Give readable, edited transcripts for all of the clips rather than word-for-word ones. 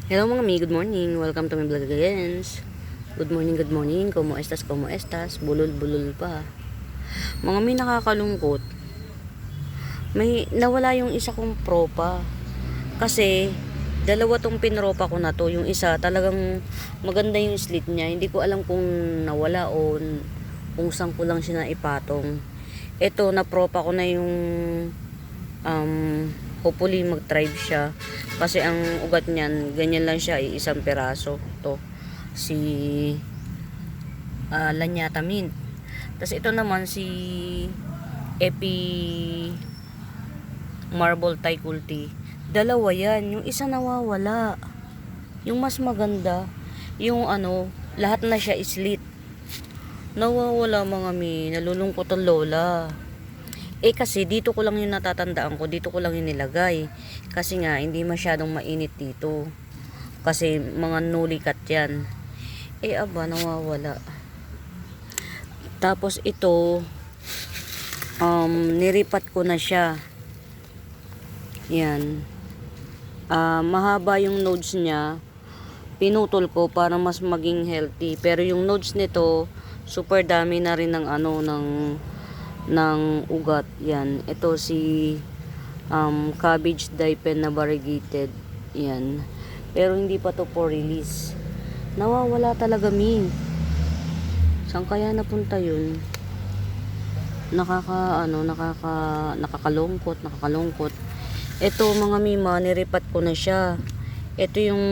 Hello mga mi, good morning. Welcome to my vlog again. Good morning, good morning. Como estas, como estas. Bulol-bulol pa. Mga mi, nakakalungkot. May nawala yung isa kong propa. Kasi dalawa tong pinropa ko na to. Yung isa talagang maganda yung slit niya. Hindi ko alam kung nawala o kung saan ko lang siya naipatong. Ito, napropa ko na yung hopefully mag-thrive siya kasi ang ugat niyan ganyan lang siya, isang peraso to si Lanyata Mint. Tapos ito naman si Epi Marble Taikulti, dalawa yan, yung isa nawawala, yung mas maganda yung lahat na siya islit, nawawala mga mi, nalulungkot ang lola. Kasi dito ko lang yung natatandaan ko, dito ko lang yung nilagay. Kasi nga, hindi masyadong mainit dito. Kasi mga nulikat yan. Nawawala. Tapos ito, niripat ko na siya. Yan. Mahaba yung nodes niya. Pinutol ko para mas maging healthy. Pero yung nodes nito, super dami na rin ng ugat. Yan, ito si cabbage dipen na variegated. Yan, pero hindi pa to for release. Nawawala talaga mi. Saan kaya napunta yun? Nakakalungkot. Ito mga mima, niripat ko na siya. Ito yung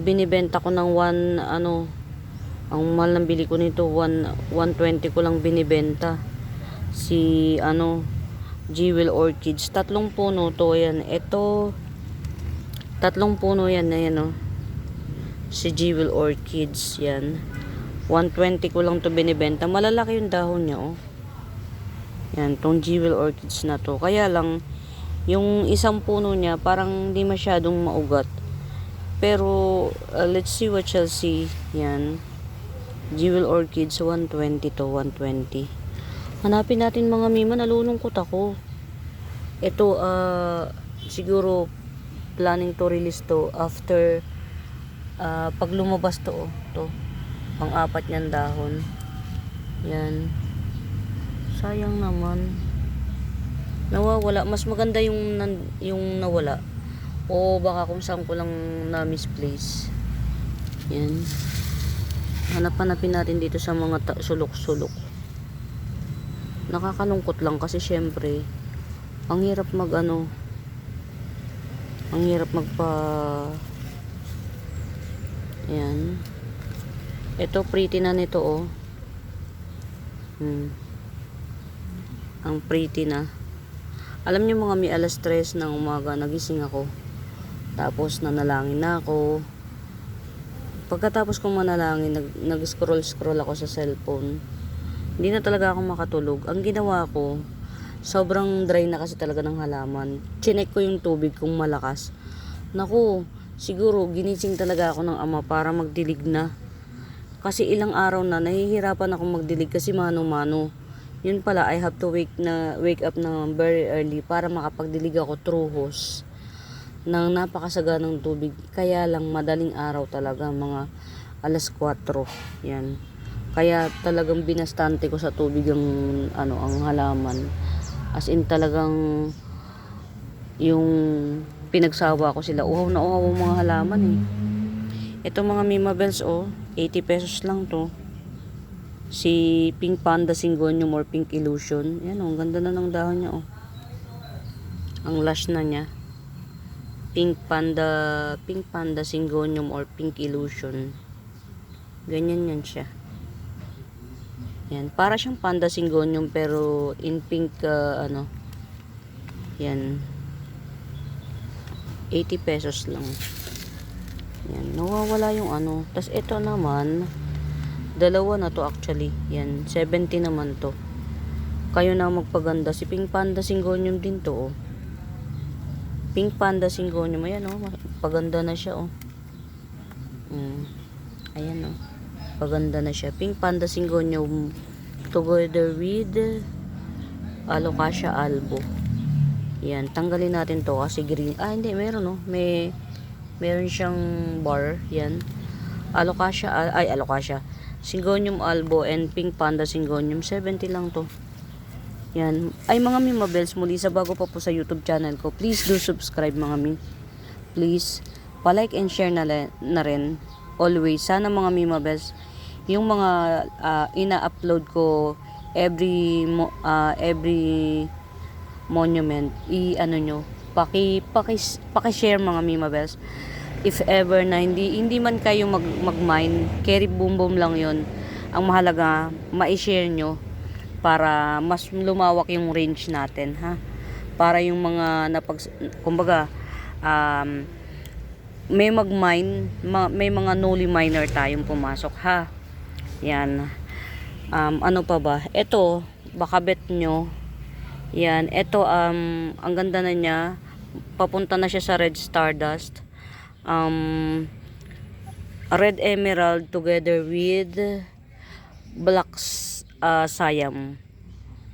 binibenta ko ng ang mahal ng bili ko nito, 120 ko lang binibenta. Si Jewel Orchids, 3 puno to. Yan, ito 3 puno yan, ayan si Jewel Orchids. Yan, 120 ko lang to binibenta. Malalaki yung dahon niya yan, tong Jewel Orchids na to. Kaya lang yung isang puno niya parang hindi masyadong maugat. Pero let's see what shall see. Yan, Jewel Orchids, 120 to 120. Hanapin natin mga mima, nalulungkot ako. Ito, siguro planning to release to after pag lumabas to. Pang-apat niyang dahon. Yan. Sayang naman. Nawawala. Mas maganda yung nawala. O baka kung saan ko lang na misplace. Yan. Hanapin natin dito sa mga sulok-sulok. Nakakalungkot lang kasi syempre ang hirap ang hirap yan. Ito pretty na nito ang pretty na. Alam niyo mga mi, alas 3 ng umaga nagising ako, tapos nanalangin na ako. Pagkatapos kong manalangin, nag-scroll ako sa cellphone. Hindi na talaga ako makatulog. Ang ginawa ko, sobrang dry na kasi talaga ng halaman. Chinek ko yung tubig kung malakas. Naku, siguro ginising talaga ako ng ama para magdilig na. Kasi ilang araw na nahihirapan ako magdilig kasi mano-mano. Yun pala, I have to wake up na very early para makapagdilig ako through hose ng napakasaganang tubig. Kaya lang madaling araw talaga, mga alas 4. Yan. Kaya talagang binastante ko sa tubig ang halaman. As in talagang yung pinagsawa ko sila. Uhaw na uhaw ang mga halaman Ito mga Mima Bells 80 pesos lang to. Si Pink Panda Syngonium or Pink Illusion. Yan ang ganda na ng dahon niya Ang lush na niya. Pink Panda Syngonium or Pink Illusion. Ganyan yan siya. Yan, para siyang Panda Syngonium pero in pink yan. 80 pesos lang. Yan, nawawala yung Tas ito naman, dalawa na to actually. Yan, 70 naman to. Kayo na magpaganda. Si Pink Panda Syngonium din to Pink Panda Syngonium, ayan paganda na siya ayan paganda na siya. Pink Panda Syngonium together with Alocasia albo. Yan, tanggalin natin to kasi green. Hindi, meron may Meron siyang bar, yan. Alocasia. Syngonium albo and pink panda syngonium, 70 lang to. Yan. Ay mga Mimabels, muli sa bago pa po sa YouTube channel ko, please do subscribe mga mi. Please, pa-like and share na rin. Always, sana mga Mimabels, yung mga ina-upload ko every monument, i-ano nyo, paki-share mga Mimabels. If ever na hindi man kayo mag-mine, carry boom boom lang yon. Ang mahalaga, ma-share nyo para mas lumawak yung range natin, ha? Para yung mga kumbaga, may mag-mine, may mga newly miner tayong pumasok, ha? Yan. Ano pa ba? Ito, baka bet nyo. Yan. Ito, ang ganda na niya. Papunta na siya sa red stardust. Red emerald together with black sayam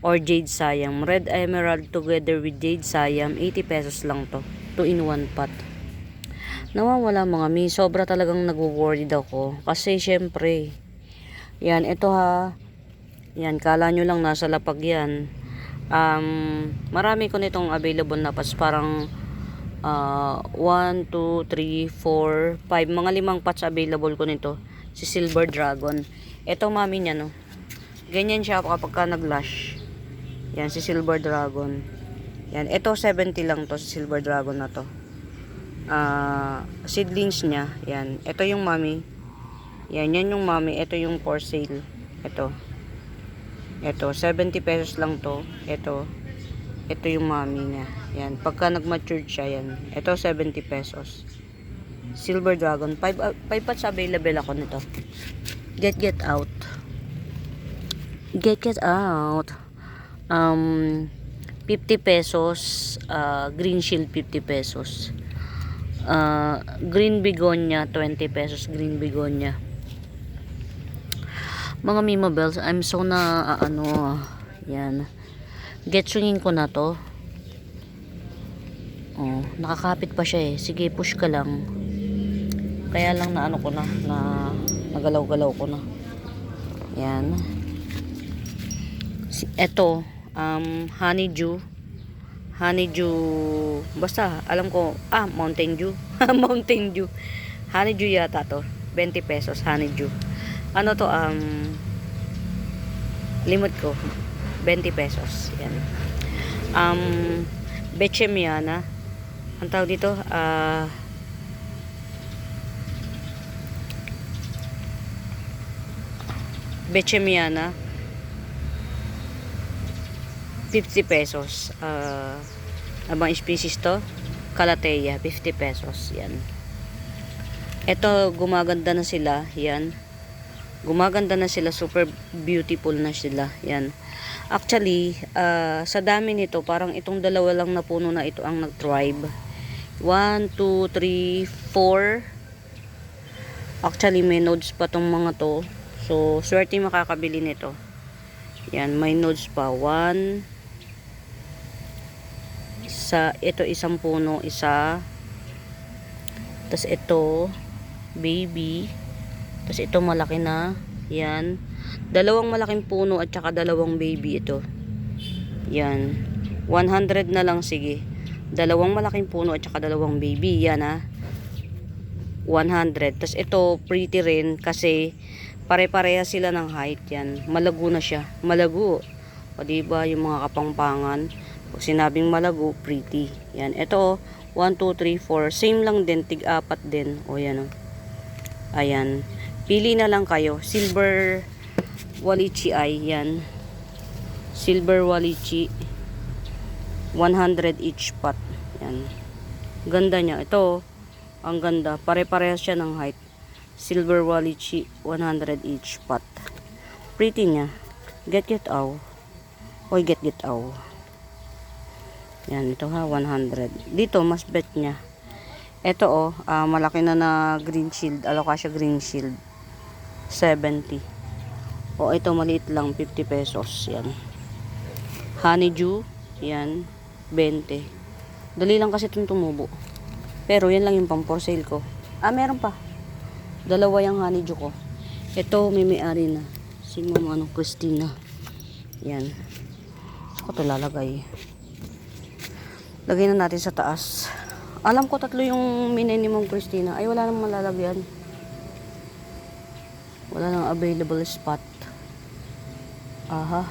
or jade sayam. Red emerald together with jade sayam, 80 pesos lang to. 2 in 1 pot. Nawawala mga mi. Sobra talagang nag-worried ako. Kasi syempre, yan, ito ha. Yan, kala nyo lang nasa lapag yan. Marami ko nitong available na pots. Parang 1, 2, 3, 4, 5. Mga 5 pots available ko nito. Si Silver Dragon. Ito mami niya, no. Ganyan siya kapag ka nag-lash. Yan, si Silver Dragon. Yan, ito 70 lang to, si Silver Dragon na to. Seedlings niya. Yan, ito yung mami. Yan yung mami. Ito yung for sale. Ito 70 pesos lang to. Ito yung mami niya. Yan, pagka nag-mature siya, yan. Ito 70 pesos. Silver Dragon. 5 pots available ako nito. Get out. Get out. 50 pesos. Green shield 50 pesos. Green begonia 20 pesos. Green begonia. Mga Mimabels, I'm so na yan. Getsungin ko na to. Oh, nakakapit pa siya eh. Sige, push ka lang. Kaya lang na ko na, nagalaw-galaw ko na. Yan. Ito, honeydew. Basta, alam ko, Mountain Dew. Mountain Dew. Honeydew yata to. 20 pesos, honeydew. Ano to, limot ko. 20 pesos. Yan. Bechemiana. Ang tawag dito, Bechemiana. 50 pesos. Abang species to? Calathea, 50 pesos. Yan. Ito, gumaganda na sila. Yan. Gumaganda na sila. Super beautiful na sila. Yan. Actually, sa dami nito, parang itong dalawa lang na puno na ito ang nag-thrive. 1, 2, 3, 4. Actually, may nodes pa tong mga to. So, swerte makakabili nito. Yan, may nodes pa. 1. Ito isang puno, isa. Tapos ito, baby. Tapos ito malaki na. Yan. Dalawang malaking puno at saka dalawang baby ito. Yan. 100 na lang, sige. Dalawang malaking puno at saka dalawang baby. Yan ha. 100. Tapos ito, pretty rin kasi pare-pareha sila ng height. Yan. Malago na siya. Malago. O diba, yung mga kapangpangan. Pag sinabing malago, pretty. Yan. Ito, 1, 2, 3, 4. Same lang din. Tig-apat din. O yan o. Ayan. Pili na lang kayo. Silver Walichi ay. Yan. Silver Walichi. 100 each pot. Yan. Ganda niya. Ito, ang ganda. Pare-parehas siya ng height. Silver Walichi. 100 each pot. Pretty niya. Get out. Oy, get out. Yan, ito ha, 100. Dito, mas bet niya. Ito malaki na green shield. Alocasia green shield. 70. Ito maliit lang, 50 pesos. Yan. Honeydew, yan, 20. Dali lang kasi itong tumubo. Pero yan lang yung pang for sale ko. Meron pa. Dalawa yung honeydew ko. Ito, may-ari na. Si Ma'am Christina. Yan. Saan ko ito lalagay? Lagay na natin sa taas. Alam ko 3 yung minay ni Ma'am Christina. Ay, wala namang lalagyan. Wala nang available spot. Aha.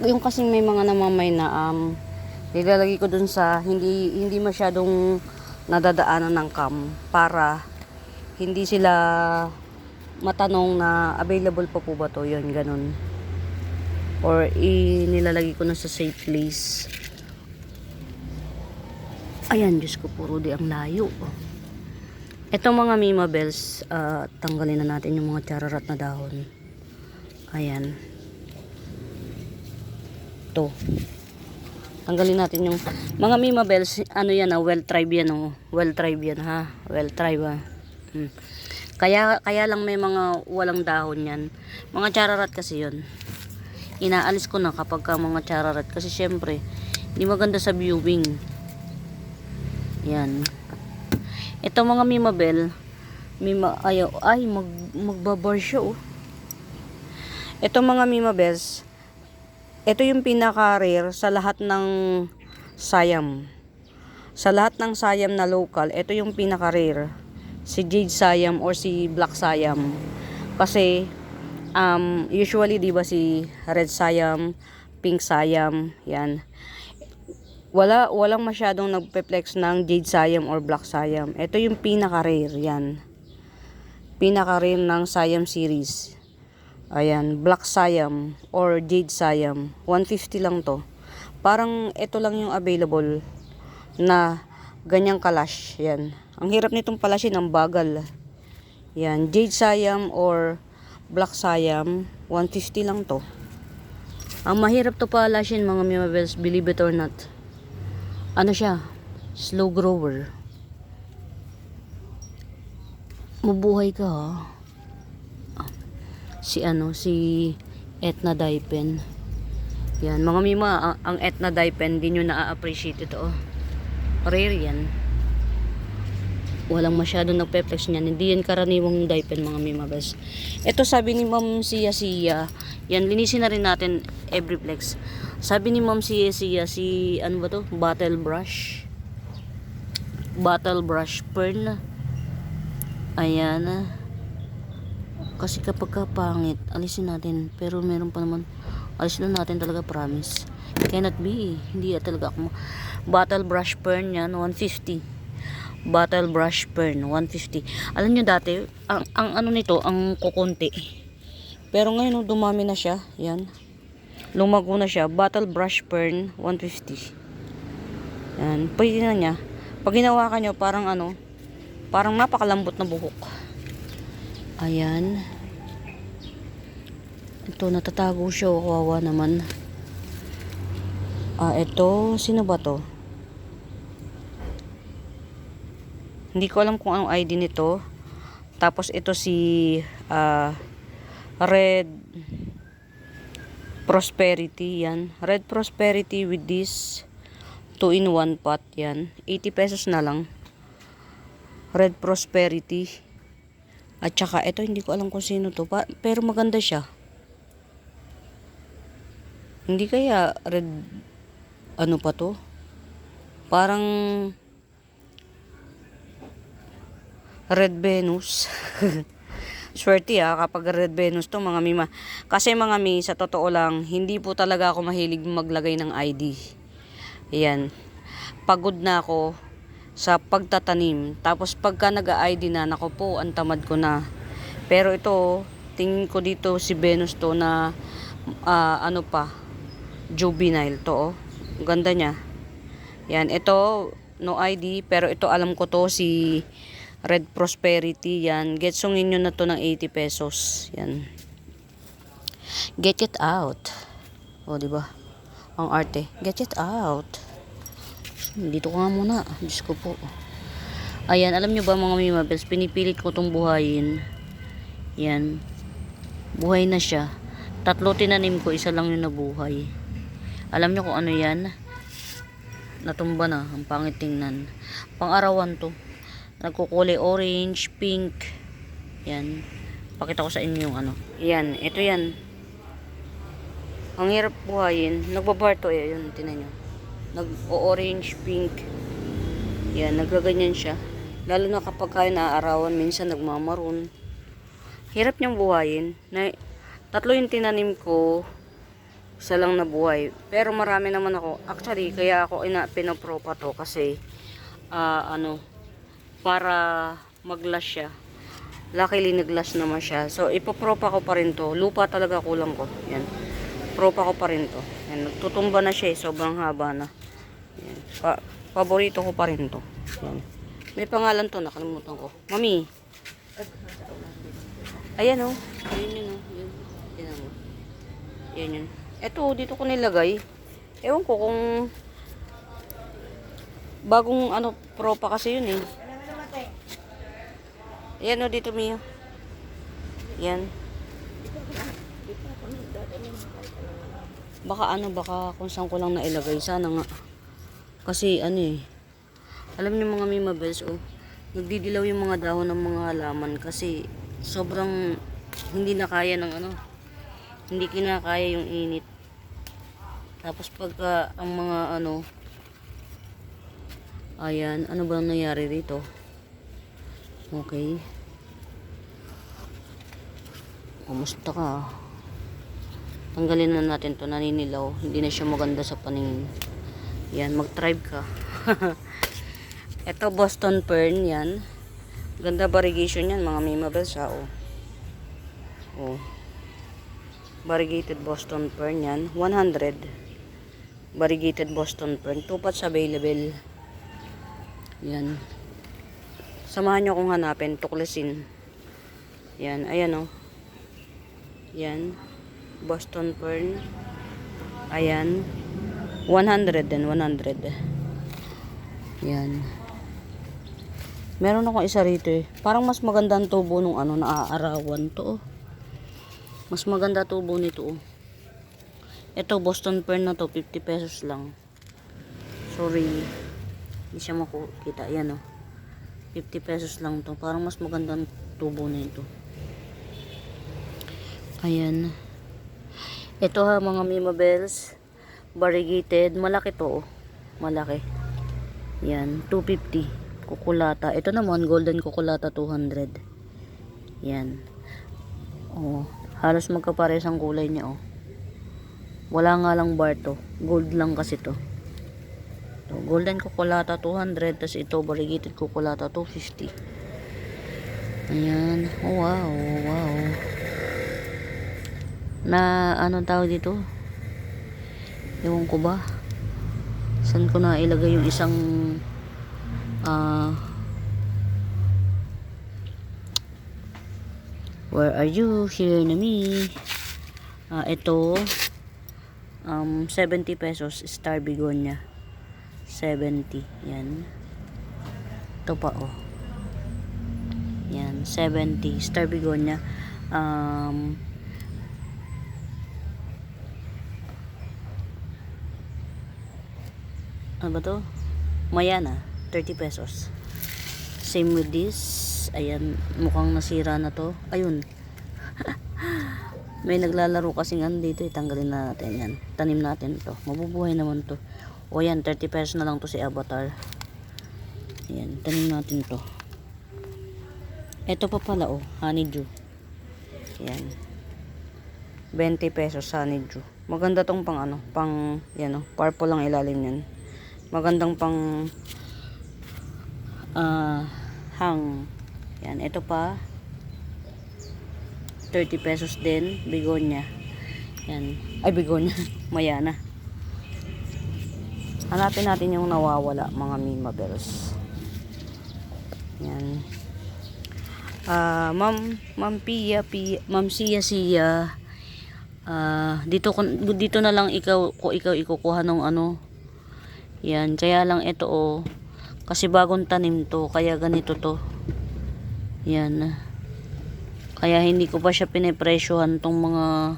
Yung kasing may mga namamay na nilalagay ko dun sa hindi masyadong nadadaanan ng cam para hindi sila matanong na available pa po ba to, yun ganun, or nilalagay ko na sa safe place. Ayan, Diyos ko po, Rudy, ang layo. Itong mga Mima Bells, tanggalin na natin yung mga chararat na dahon. Ayan. Ito. Tanggalin natin yung mga Mima Bells. Ano yan, well tribe yan, oh. Well tribe yan, ha. Well tribe, ha. Kaya lang may mga walang dahon yan. Mga chararat kasi yun. Inaalis ko na kapag mga chararat. Kasi syempre, hindi maganda sa viewing. Yan. Ito mga Mima Bell. Magbabar siya, oh. Ito mga Mima Bells. Ito yung pinaka-rare sa lahat ng Siam. Sa lahat ng Siam na local, ito yung pinaka-rare. Si Jade Siam or si Black Siam. Kasi, usually, di ba, si Red Siam, Pink Siam, yan. Walang masyadong nagpe-flex ng Jade Siam or Black Siam. Ito yung pinaka-rare, yan. Pinaka-rare ng Siam series. Ayan, Black Siam or Jade Siam. 150 lang to. Parang ito lang yung available na ganyang kalash. Yan. Ang hirap nitong palashin, ang bagal. Yan, Jade Siam or Black Siam, 150 lang to. Ang mahirap to palashin mga Mima Bells, believe it or not. Ano siya? Slow grower. Mabuhay ka, ha. Si Etna Daipen. Yan, mga Mima, ang Etna Daipen, di nyo na-appreciate ito, oh. Rare yan. Walang masyadong nagpe-flex niyan. Hindi yan karaniwang Daipen, mga Mima Bells. Ito sabi ni Ma'am Sia, yan, linisin na rin natin every flex. Sabi ni Ma'am Sia, ano ba to? Bottle brush pearl. Ayan. Kasi kapag pangit, alisin natin. Pero meron pa naman. Alisin na natin talaga, promise. Cannot be. Hindi talaga ako. Bottle brush pearl yan, 150. Bottle brush pearl, 150. Alam nyo dati, ang ano nito, ang kukunti. Pero ngayon, dumami na siya. Yan. Lumago na siya. Bottle brush pearl, 150. Yan. Pwede na niya. Pag ginawa ka nyo, parang napakalambot na buhok. Ayan. Ito, natatago siya. Kawawa naman. Ito, sino ba to? Hindi ko alam kung anong ID nito. Tapos ito si Red Prosperity. Yan. Red Prosperity with this 2-in-1 pot. Yan. 80 pesos na lang. Red Prosperity. At saka, ito, hindi ko alam kung sino to. Pero maganda siya. Hindi kaya red, ano pa to? Parang Red Venus. Swerte kapag Red Venus to, mga Mima. Kasi mga Mi, sa totoo lang, hindi po talaga ako mahilig maglagay ng ID. Ayan. Pagod na ako sa pagtatanim. Tapos pagka nag-ID na, nako po, ang tamad ko na. Pero ito, tingin ko dito si Venus to na juvenile to, oh. Ganda niya. Yan, ito no ID, pero ito alam ko to si Red Prosperity. Yan, getsungin nyo na to ng 80 pesos. Yan. Get it out. O, diba? Ang arte. Get it out. Dito ko nga muna. Diyos ko po. Ayan, alam nyo ba mga Mima Bells, pinipilit ko itong buhayin. Yan. Buhay na siya. 3 tinanim ko, 1 lang yung nabuhay. Alam nyo kung ano yan? natumba na. Ang pangit tingnan. Pang-arawan to. Nagkukulay orange, pink. Yan. Pakita ko sa inyo yung ano. Yan. Ito yan. Ang hirap buhayin. Nagbabar to eh. Yun. Tinan nyo. Nag-orange, pink. Yan. Nagaganyan siya. Lalo na kapag kayo naaarawan. Minsan nagmamaroon. Hirap niyang buhayin. Tatlo yung tinanim ko. Isa lang na buhay. Pero marami naman ako. Actually, kaya ako pinopropa to kasi para maglas siya. Luckily, naglas naman siya. So, ipopropa ko pa rin to. Lupa talaga kulang ko. Yan. Propa ko pa rin to. Yan. Nagtutumba na siya eh. Sobrang haba na. Yan. Paborito ko pa rin to. Yan. May pangalan to. Nakalimutan ko. Mami. Ayan o. Ayun yun o. Yun. Yan o. Yan yun. Eto, dito ko nilagay. Ewan ko kung bagong propa kasi yun eh. Ayan o, dito Mio. Yan. Baka kung saan ko lang nailagay. Sana nga. Kasi alam niyo mga mimabels nagdidilaw yung mga dahon ng mga halaman kasi sobrang hindi na kaya ng hindi kinakaya yung init. Tapos pagka ang mga ayan, ano ba nangyari rito? Okay. Kumusta ka? Tanggalin na natin to, naninilaw. Hindi na siya maganda sa paningin. Yan, mag-tribe ka. Ito Boston Fern yan. Ganda variegation yan, mga mimabels ha. Variegated Boston Fern yan. 100. Variegated Boston Fern. 2 pots available. Yan. Samahan nyo kung hanapin. Tuklasin. Yan. Ayan o. Yan. Boston Fern. Ayan. 100 din. 100. Yan. Meron akong isa rito eh. Parang mas maganda ang tubo nung naaarawan to. Mas maganda tubo nito oh. Ito Boston Fern na to, 50 pesos lang. Sorry. Hindi siya makikita. Ayan oh. 50 pesos lang to. Parang mas maganda ang tubo nito. Ayan. Ito ha mga mimabels. Variegated. Malaki to oh. Malaki. Yan. 250. Kukulata. Ito naman golden kukulata 200. Yan. Oh. Halos magkapares ang kulay niya oh. Wala nga lang bar to. Gold lang kasi to. Golden kukulata 200. Tapos ito variegated kukulata 250. Ayan. Oh, wow. Wow. Na tawag dito? Ewan ko ba? Saan ko na ilagay yung isang where are you? Here na me. Ito 70 pesos star begonia. 70. Yan. Ito pa oh. Yan, 70 star begonia. Ano ba to? Mayana, 30 pesos. Same with this. Ayan, mukhang nasira na to. Ayun. May naglalaro kasi dito. Tanggalin na natin yan. Tanim natin to. Mabubuhay naman to. O yan, 30 pesos na lang to si Avatar. Ayan, tanim natin to. Ito pa pala oh, honeydew. Ayan. 20 pesos honeydew. Maganda tong pang yan oh, purple lang ilalim yan. Magandang pang hang. Yan, ito pa 30 pesos din, begonia. Yan. Ay, begonia. Mayana. Hanapin natin yung nawawala, mga mimabels. Yan. Ma'am Sia. Dito na lang ikaw ikukuha ng Yan, kaya lang ito oh. Kasi bagong tanim to, kaya ganito to. Yan. Kaya hindi ko pa siya pinipresyohan tong mga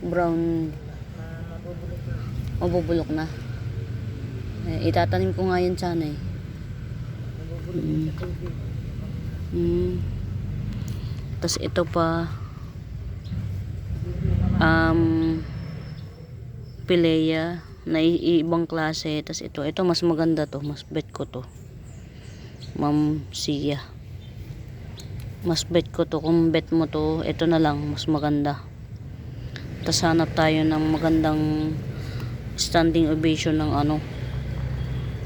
brown. Mabubulok na. Itatanim ko nga yan sana eh. Tapos ito pa Pilea na ibang klase. Tapos ito mas maganda to, mas bet ko to. Ma'am Sia. Mas bet ko to. Kung bet mo to, ito na lang, mas maganda. Tapos hanap tayo ng magandang standing ovation ng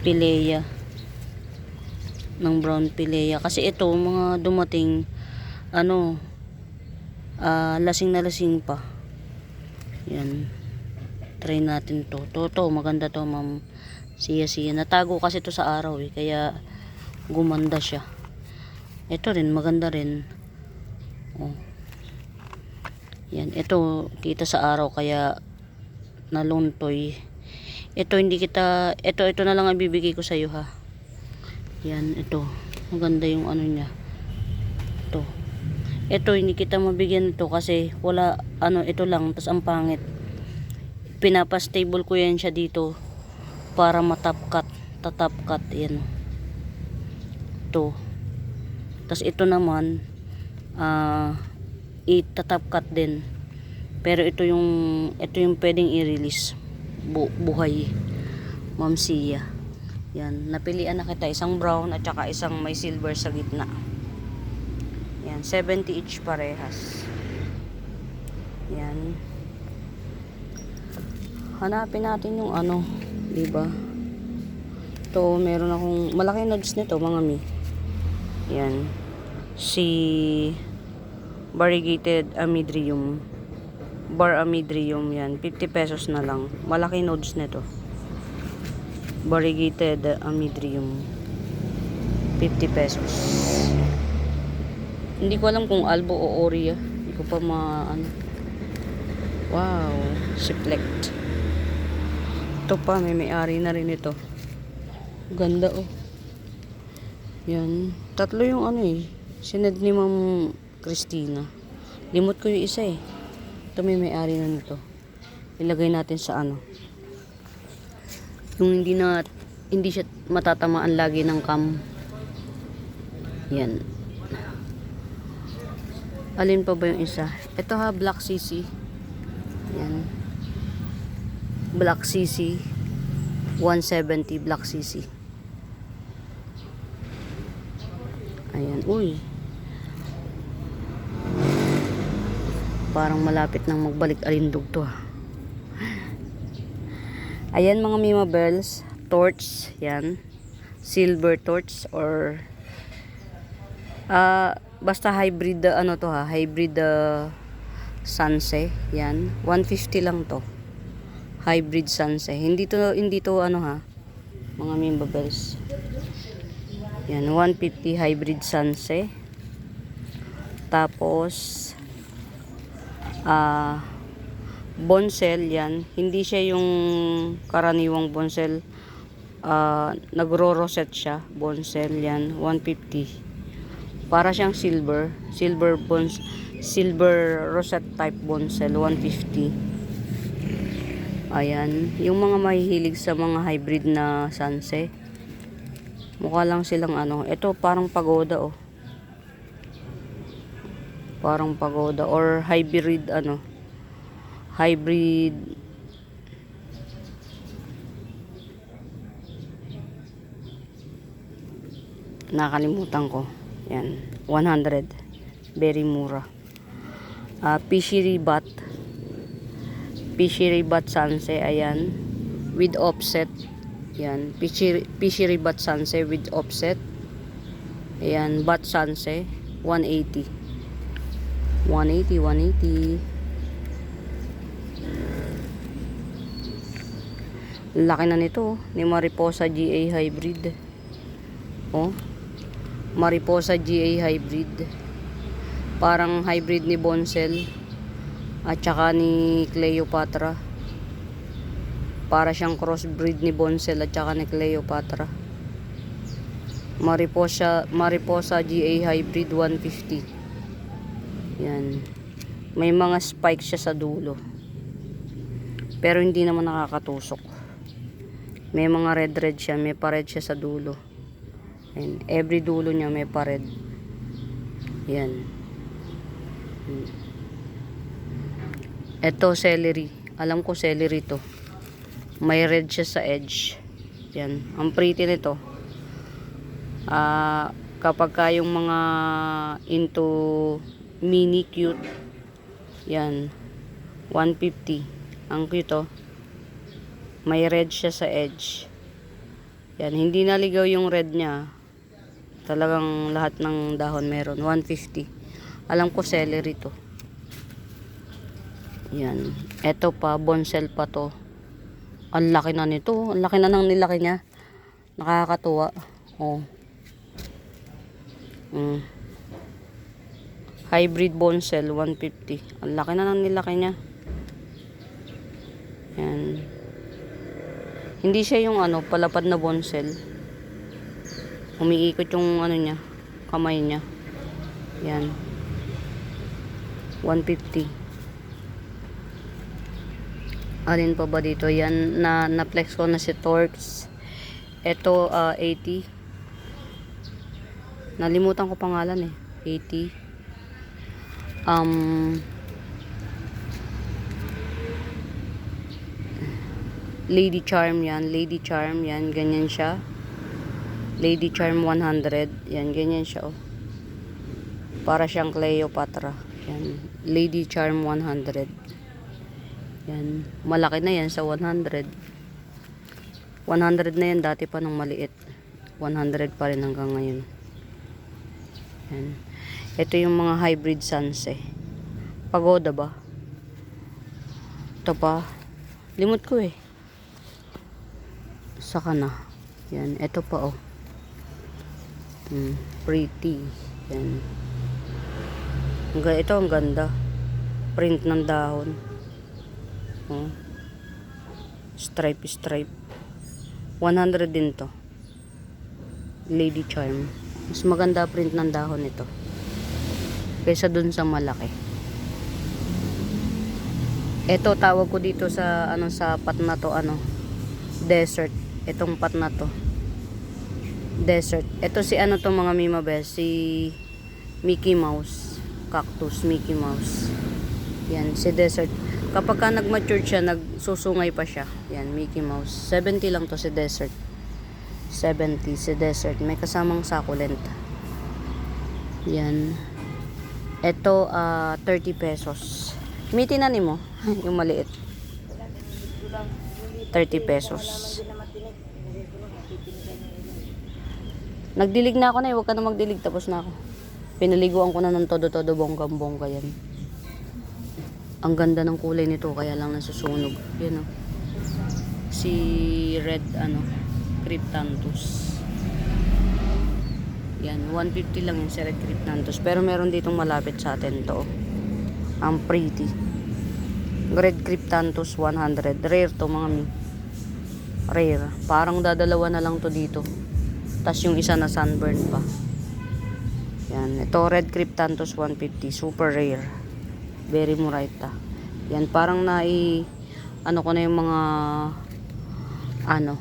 Pilea. Ng brown Pilea. Kasi ito, mga dumating lasing na lasing pa. Yan. Try natin to. To, maganda to, Ma'am Sia. Natago kasi to sa araw eh, kaya gumanda siya. Ito rin, maganda rin. Oh. Yan, ito kita sa araw kaya naluntoy. Ito ito na lang ang bibigay ko sa iyo ha. Yan, ito. Maganda yung niya. Ito hindi kita mabigyan ito kasi wala ito lang, tas ang pangit. Pinapa-stable ko yan siya dito para tatapkat yan. Ito. Tas ito naman itatapkat din. Pero ito yung pwedeng i-release buhay. Ma'am Sia. Yan, napilian na kita, isang brown at saka isang may silver sa gitna. Yan, 70 each parehas. Yan. Hanapin natin yung di ba? Ito, meron akong malaki nodes nito, mga mi. Yan. Si variegated amydrium. Bar amydrium yan, 50 pesos na lang. Malaki nodes nito. Variegated amydrium, 50 pesos. Hindi ko alam kung albo o ori. Hindi ko pa Wow, siplect. Ito pa, may-ari na rin ito. Ganda oh. Yan, tatlo yung sined ni Ma'am Christina. Limot ko yung isa eh. Ito may-ari na nito. Ilagay natin sa yung hindi siya matatamaan lagi ng cam. Yan. Alin pa ba yung isa? Ito ha, Black CC. Yan. Black CC 170 Black CC. Ayan, uy. Parang malapit nang magbalik alindog to ha. Ayan mga Mima Bells, torch, yan. Silver torch or basta hybrid hybrid Sanse, yan. 150 lang to. Hybrid Sanse. Hindi to mga Mima Bells. Yan, 150 hybrid Sanse. Tapos bonsel yan, hindi siya yung karaniwang bonsel, nagro-rosette siya. Bonsel yan, 150. Para siyang silver rosette type bonsel, 150. Ayan, yung mga mahihilig sa mga hybrid na sanse, mukha lang silang ito parang pagoda oh. Parang pagoda or hybrid hybrid nakalimutan ko. Yan, 100. Very mura. Pishiri bat sanse, ayan, with offset. Yan, Pishiri bat sanse with offset. Ayan, bat sanse 180. Laki na nito ni Mariposa GA hybrid. Oh, Mariposa GA hybrid. Parang hybrid ni Bonsel at saka ni Cleopatra. Para siyang crossbreed ni Bonsel at saka ni Cleopatra. Mariposa GA hybrid 150. Yan. May mga spikes siya sa dulo. Pero hindi naman nakakatusok. May mga red siya, may pa-red siya sa dulo. And every dulo niya may pa-red. Yan. Ito celery. Alam ko celery to. May red siya sa edge. Yan. Ang pretty nito. Kapag kayong mga into mini cute, yan, 150. Ang cute oh. May red siya sa edge. Yan, hindi naligaw yung red niya. Talagang lahat ng dahon meron. 150. Alam ko celery to. Yan. Ito pa, bonsel pa to. Ang laki na nito. Ang laki na ng nilaki niya. Nakakatuwa. Oh. Hybrid bonsel 150. Ang laki na ng nilaki niya. Yan. Hindi siya yung ano, palapad na bonsel. Umiikot yung ano niya, kamay niya. Yan. 150. Alin pa ba dito? Yan, na-flex ko na si Torx. Ito, 80. Nalimutan ko pangalan eh. 80. Lady Charm yan. Lady Charm yan. Ganyan siya. Lady Charm 100. Yan. Ganyan siya oh. Para siyang Cleopatra. Yan. Lady Charm 100. Yan. Malaki na yan sa 100. 100 na yan dati pa nung maliit. 100 pa rin hanggang ngayon. Yan. Ito yung mga hybrid Sanse. Pagoda ba? Ito pa. Limot ko eh. Saka na. Yan. Ito pa oh. Pretty. Yan. Ito ang ganda. Print ng dahon. Oh. Stripe. 100 din to. Lady Charm. Mas maganda print ng dahon ito kaysa dun sa malaki. Ito tawag ko dito sa ano, sa pat na to, ano, desert. Itong pat na to, desert. Ito si ano to mga mima best, si Mickey Mouse. Cactus Mickey Mouse. Yan, si desert. Kapag ka nag-mature siya, nagsusungay pa siya. Yan, Mickey Mouse. 70 lang to si desert. 70 si desert. May kasamang succulent. Yan. Ito, 30 pesos. May tinanim mo? Yung maliit. 30 pesos. Nagdilig na ako na eh. Huwag ka na magdilig. Tapos na ako. Pinaliguan ko na ng todo-todo bonggang-bongga yan. Ang ganda ng kulay nito. Kaya lang nasusunog. Yan o. Si red, ano, Cryptanthus. Yan, 150 lang yung si red Cryptanthus. Pero meron ditong malapit sa atin to. Ang pretty. Red Cryptanthus 100. Rare to mga mi. Rare. Parang dadalawa na lang to dito. Tas yung isa na sunburn pa. Yan. Ito red Cryptanthus 150. Super rare. Very murayta. Yan. Parang ano ko na yung mga ano.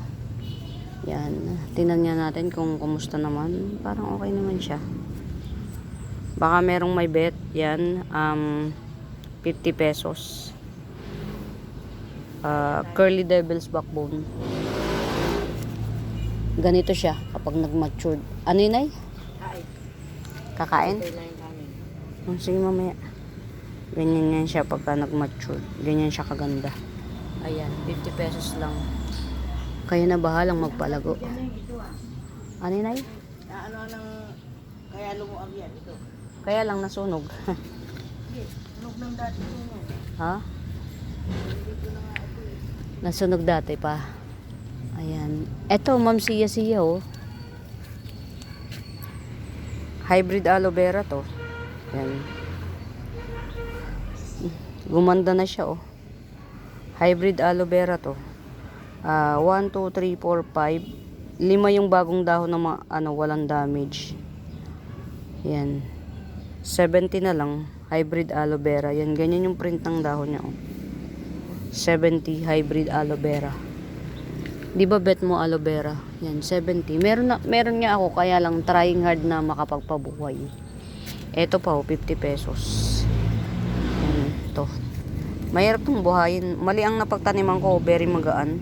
Yan. Tingnan niya natin kung kumusta naman. Parang okay naman siya. Baka merong may bet. Yan. 50 pesos. Curly Devil's Backbone. Ganito siya kapag nag-matured. Ano yun ay? Kakain? Oh, sige mamaya. Ganyan yan siya pagka nag-matured. Ganyan siya kaganda. Ayan, 50 pesos lang. Kayo na bahalang magpalago. Ano yun ay? Ano nang kaya lumuag yan ito? Kaya lang nasunog. Sunog ng dati ito. Ha? Nasunog dati pa. Ayan. Eto, Ma'am Siya oh. Hybrid aloe vera to. Ayan. Gumanda na siya oh. Hybrid aloe vera to. 1, 2, 3, 4, 5. 5 yung bagong dahon na walang damage. Yan. 70 na lang. Hybrid aloe vera. Yan, ganyan yung print ng dahon niya oh. 70 hybrid aloe vera. Di ba bet mo aloe vera? Yan, 70. Meron nga ako, kaya lang trying hard na makapagpabuhay. Ito pa, 50 pesos. Yan, ito. Mahirap tong buhayin. Mali ang napagtaniman ko, very magaan.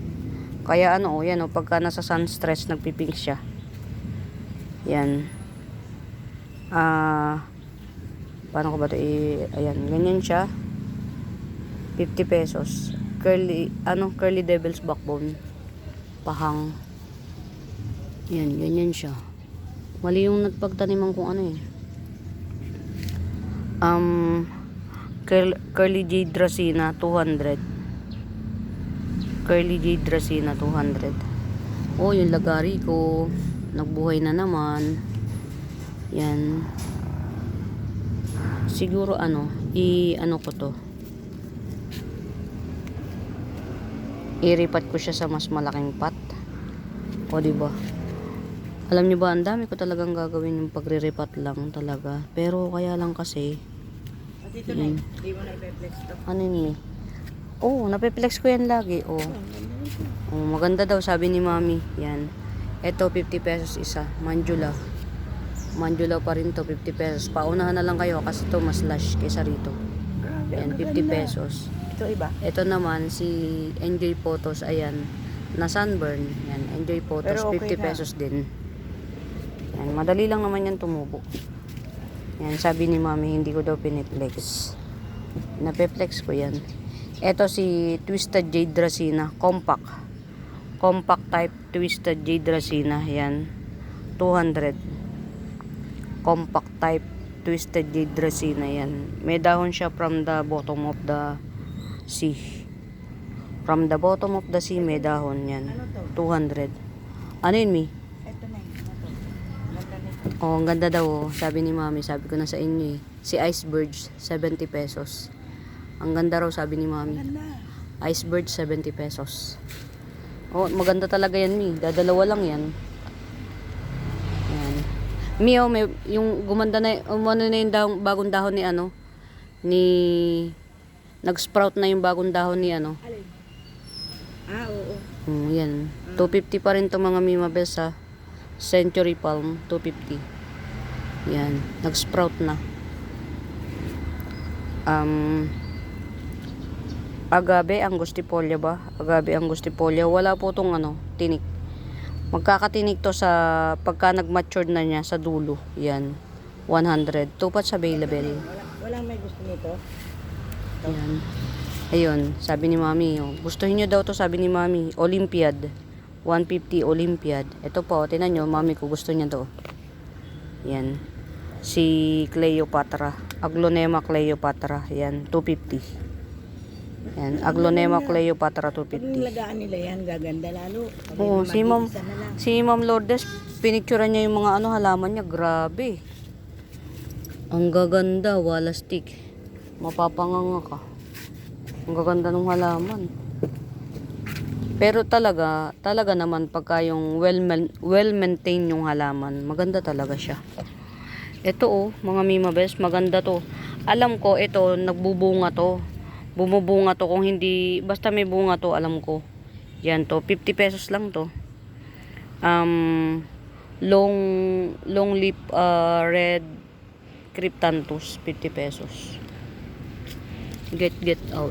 Kaya yan pagka nasa sun stress, nagpipink siya. Yan. Paano ko ba ito ayan, ganyan siya. 50 pesos. Curly devil's backbone. Pahang. Yan, ganyan siya. Mali yung nagpagtaniman kong Curly Jade Dracena 200. Curly Jade Dracena 200. Oh, yung lagari ko nagbuhay na naman. Yan. Siguro ko to. Iripat ko siya sa mas malaking pot. O, diba? Alam niyo ba, ang dami ko talagang gagawin yung pagre-repat lang talaga. Pero kaya lang kasi At ito na, hindi mo na i-flex to. ano yun eh. Oh, napiplex ko yan lagi. Oh. Oh, maganda daw sabi ni Mami. Yan. Ito 50 pesos isa. Manjula. Manjula pa rin to, 50 pesos. Paunahan na lang kayo kasi to mas lush kaysa rito. Yan, 50 pesos. Ito iba? Ito naman si Enjoy Photos, ayan, na sunburn. Yan, Enjoy Photos, Pero okay 50 na. pesos din. Yan, madali lang naman yan tumubo. Yan, sabi ni Mami, hindi ko daw piniplex. Napiplex ko yan. Ito si Twisted Jade Dracena, compact. Compact type Twisted Jade Dracena, yan, 200. Compact type Twisted Jade Dracena, yan. May dahon siya from the bottom of the sea. From the bottom of the sea, may dahon yan. Ano to? 200. Ano yun, Mi? Ito na yun. Ito. Ganda nito. Oh, ang ganda daw, oh. Sabi ni Mami, sabi ko na sa inyo eh. Si Icebirds, 70 pesos. Ang ganda raw, sabi ni Mami. Ganda. Icebirds, 70 pesos. Oh, maganda talaga yan, Mi. Dadalawa lang yan. Yan. Mi, oh, may, yung gumanda na, umano na yung dahon, bagong dahon ni ni, nag-sprout na yung bagong dahon ni Alin? Oo. yan. 250 pa rin to mga Mima Bes ha. Century Palm, 250. Yan. Nag-sprout na. Agave angustifolia ba? Agave angustifolia. Wala po tong tinik. Magkakatinik to sa pagka nag-mature na niya sa dulo. Yan. 100. Tupats available. Walang may gusto nito. Yan. Ayun, sabi ni Mami, oh, gustuhin nyo daw to, sabi ni Mami, Olympiad. 150 Olympiad. Ito po, tinan nyo, Mami ko gusto niya to. Yan. Si Cleopatra. Aglonema Cleopatra. Yan, 250. Yan, Aglonema Cleopatra, Pag 250. nilagaan nila yan, gaganda lalo. Pag Oo, si Ma'am, mag-iisa na lang. si Ma'am Lourdes, pinicturean niya yung mga halaman niya, grabe. Ang gaganda, wala stick. Mapapanganga ka. Ang gaganda ng halaman. Pero talaga naman pagka yung well-maintained yung halaman, maganda talaga siya. Ito mga Mima Bes, maganda to. Alam ko ito, nagbubunga to. Bumubunga to kung hindi, basta may bunga to, alam ko. Yan to, 50 pesos lang to. Long leaf red cryptanthus, 50 pesos. Get out.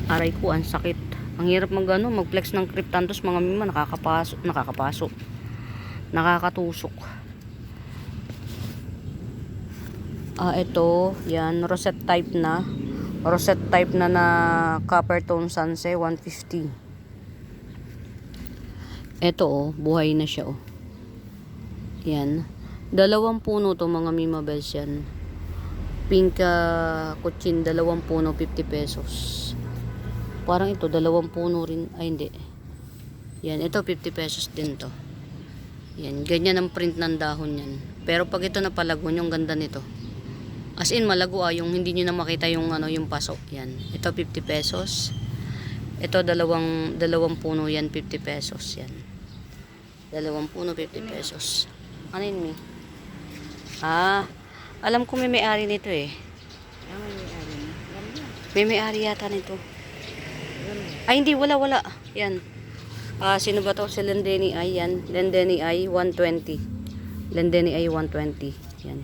Aray ko, ang sakit. Ang hirap mag-flex ng cryptanthus mga Mima, nakakatusok. Ito, yan, rosette type na copper tone sunset, 150. Ito buhay na siya Yan. 2 puno to mga Mima Bells yan. Pink kuchin, 2 puno, 50 pesos. Parang ito, 2 puno rin. Ay, hindi. Yan, ito 50 pesos din to. Yan, ganyan ang print ng dahon yan. Pero pag ito napalago, yung ganda nito. As in, malago yung hindi nyo na makita yung yung paso. Yan. Ito 50 pesos. Ito, dalawang puno yan, 50 pesos. Yan. 2 puno, 50 pesos. Ano yun, Mi? Alam ko may may-ari nito eh. May may-ari na. Ganda. May-ari yata nito. Ay, hindi. Wala. Yan. Sino ba to? Si Lendeni ay. Yan. Lendeni ay 120. Lendeni ay 120. Yan.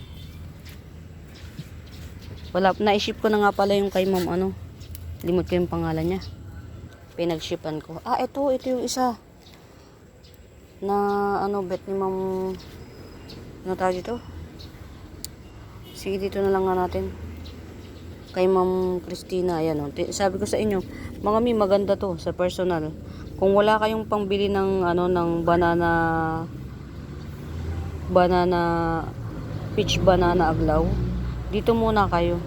Wala. Na-ship ko na nga pala yung kay ma'am ano. Limot ko yung pangalan niya. Pinag-shipan ko. Ito yung isa. Na ano, bet ni ma'am. Ano tawag dito? Sige, dito na lang nga natin. Kay Ma'am Christina, ayan o. Sabi ko sa inyo, mga mi, maganda to sa personal. Kung wala kayong pangbili ng ano, ng peach banana aglaw, dito muna kayo.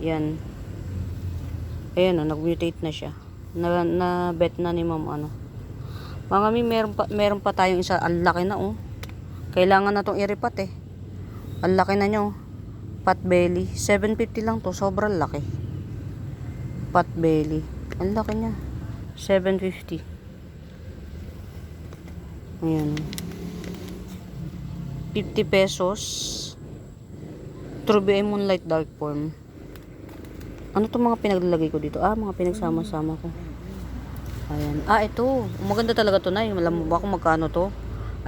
Yan. Ayan o, nag-mutate na siya. Na bet na ni Ma'am ano. Mga mi, meron pa tayong isa. Ang laki na oh. Kailangan na tong iripat eh. Ang laki na nyo. Pot belly. 750 lang to. Sobrang laki. Pot belly. Ang laki niya. 750. Ayan. 50 pesos. True Moonlight Dark Form. Ano to mga pinaglalagay ko dito? Mga pinagsama-sama ko. Ayan. Ito. Maganda talaga to na. Alam mo ba kung magkano to?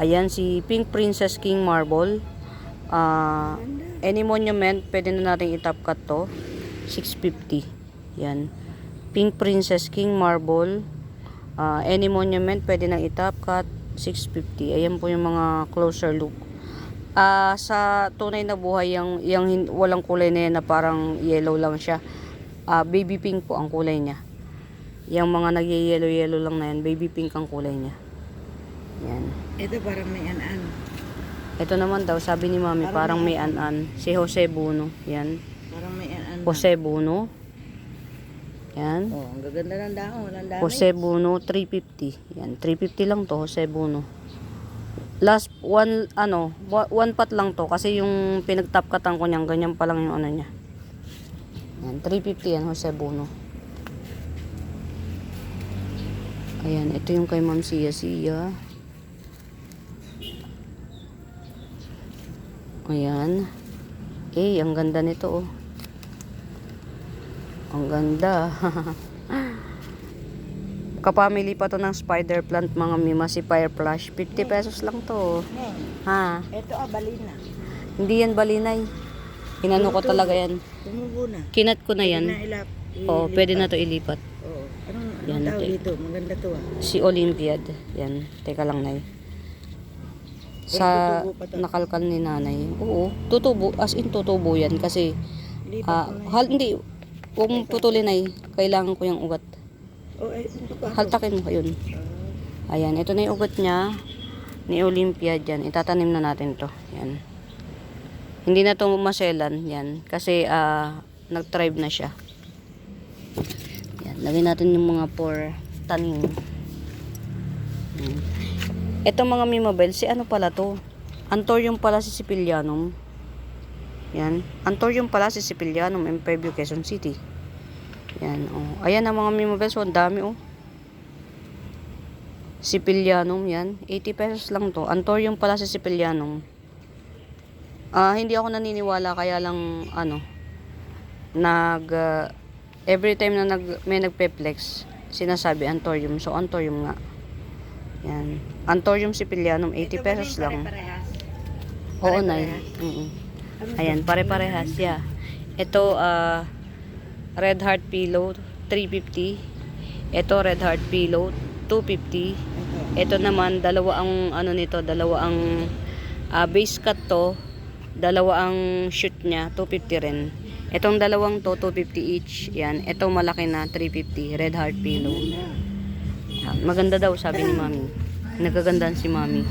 Ayan, si Pink Princess King Marble. Any monument, pwede na natin i-top cut to. 650. Yan. Pink Princess King Marble. Any monument, pwede nang i-top cut. 650. Ayan po yung mga closer look. Sa tunay na buhay, yung walang kulay na yan na parang yellow lang siya. Baby pink po ang kulay niya. Yung mga nag-yellow lang na yan, baby pink ang kulay niya. Yan. Ito parang may an-an. Ito naman daw, sabi ni Mami, parang may an-an. Si Jose Buno. Yan. Parang may an-an. Jose Buno. Yan. Oh, ang gaganda ng dahon. Ang dami. Jose Buno, 350. Yan, 350 lang to, Jose Buno. Last, one pot lang to. Kasi yung pinagtapkatan ko niyan, ganyan pa lang yung ano niya. Yan, 350 yan, Jose Buno. Ayan, ito yung kay Ma'am Sia. Ayan. Ang ganda nito oh. Ang ganda. Kapamili pa to ng spider plant mga mima, si Fire Flash. 50 pesos lang to. Ha? Ito balina. Hindi yan balinay. Inano ko talaga yan. Tumubo na. Kinat ko na yan. Oo, pwede na to ilipat. Oo. Anong Yan, tawag dito? Maganda to Si Olympiad. Yan. Teka lang na sa nakalkal ni nanay. Oo, tutubo. As in tutubo yan. Kasi, hindi. Kung putulin ay, kailangan ko yung ugat. Haltakin mo. Ayun. Ayan, ito na yung ugat niya. Ni Olympiad yan. Itatanim na natin to. Yan. Hindi na to maselan. Yan. Kasi, nag-thrive na siya. Yan. Lagyan natin yung mga tanim. Ito mga mimabel, si ano pala to? Anthurium pala si Sicilianum. Yan. Anthurium pala si Sicilianum in Pueblo, Quezon City. Yan. Oh. Ayan ang mga mimabel. So, ang dami oh. Sicilianum. Yan. 80 pesos lang to. Anthurium pala si Sicilianum. Hindi ako naniniwala. Kaya lang, every time na may nagpe-flex, sinasabi Anthurium. So, Anthurium nga. Yan. Anthurium Sicilianum, 80 pesos lang. Oo, Nay. Ayan, pare-parehas. Yeah. Ito, Red Heart Pillow, 350. Ito, Red Heart Pillow, 250. Ito naman, dalawa ang base cut to. Dalawa ang shoot niya, 250 rin. Itong dalawang to, 250 each. Yan. Ito malaki na, 350. Red Heart Pillow. Maganda daw, sabi ni Mami. Nagagandaan si Mami.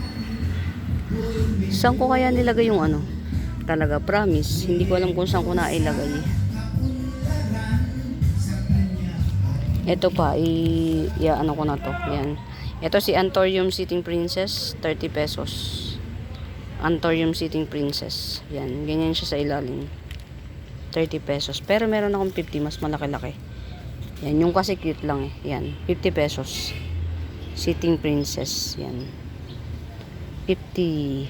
Saan ko kaya nilagay yung Talaga, promise. Hindi ko alam kung saan ko na ilagay. Ito pa, ko na to. Yan. Ito si Anthurium Sitting Princess, 30 pesos. Anthurium Sitting Princess. Yan, ganyan siya sa ilalim. 30 pesos. Pero meron akong 50, mas malaki-laki. Yan, yung kasi cute lang eh. Yan, 50 pesos. Sitting Princess. Yan. 50.